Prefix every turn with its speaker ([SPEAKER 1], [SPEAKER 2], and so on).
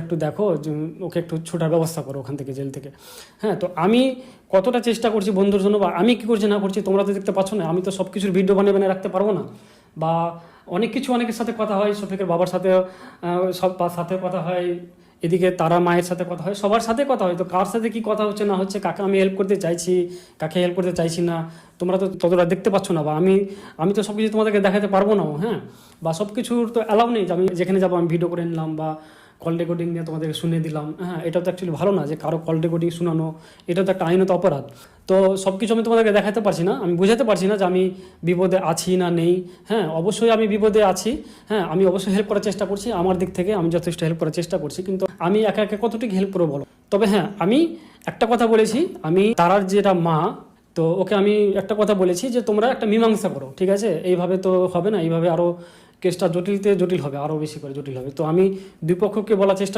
[SPEAKER 1] একটু দেখো যে ওকে একটু ছোটার ব্যবস্থা করো ওখান থেকে, জেল থেকে। হ্যাঁ, তো আমি কতটা চেষ্টা করছি বন্ধুর জন্য, বা আমি কী করছি না করছি তোমরা তো দেখতে পাচ্ছ না। আমি তো সব কিছুর ভিডিও বানিয়ে বানিয়ে রাখতে পারবো না, বা অনেক কিছু অনেকের সাথে কথা হয়, শফিকের বাবার সাথে সব সাথে কথা হয়, এদিকে তারা মায়ের সাথে কথা হয়, সবার সাথে কথা হয়। তো কার সাথে কি কথা হচ্ছে না হচ্ছে, কাকে আমি হেল্প করতে চাইছি, কাকে হেল্প করতে চাইছি না, তোমরা তো ততটা দেখতে পাচ্ছ না, বা আমি তো সব কিছু তোমাদেরকে দেখাতে পারবো না। হ্যাঁ, বা সব কিছুর তো অ্যালাউ নেই যে আমি যেখানে যাবো আমি ভিডিও করে নিলাম বা কল রেকর্ডিং নিয়ে তোমাদেরকে শুনিয়ে দিলাম। হ্যাঁ, এটা তো অ্যাকচুয়ালি ভালো না যে কারো কল রেকর্ডিং শোনানো, এটা তো একটা আইনত অপরাধ। তো সব কিছু আমি তোমাদেরকে দেখাতে পারছি না, আমি বোঝাতে পারছি না যে আমি বিপদে আছি না নেই। হ্যাঁ, অবশ্যই আমি বিপদে আছি। হ্যাঁ, আমি অবশ্যই হেল্প করার চেষ্টা করছি, আমার দিক থেকে আমি যথেষ্ট হেল্প করার চেষ্টা করছি, কিন্তু আমি একা একা কতটুকু হেল্প করবো বলো। তবে হ্যাঁ, আমি একটা কথা বলেছি, আমি তারার যেটা মা, তো ওকে আমি একটা কথা বলেছি যে তোমরা একটা মীমাংসা করো, ঠিক আছে? এইভাবে তো হবে না, এইভাবে আরও কেসটা জটিল হবে, আরও বেশি করে জটিল হবে। তো আমি দুই পক্ষকে বলার চেষ্টা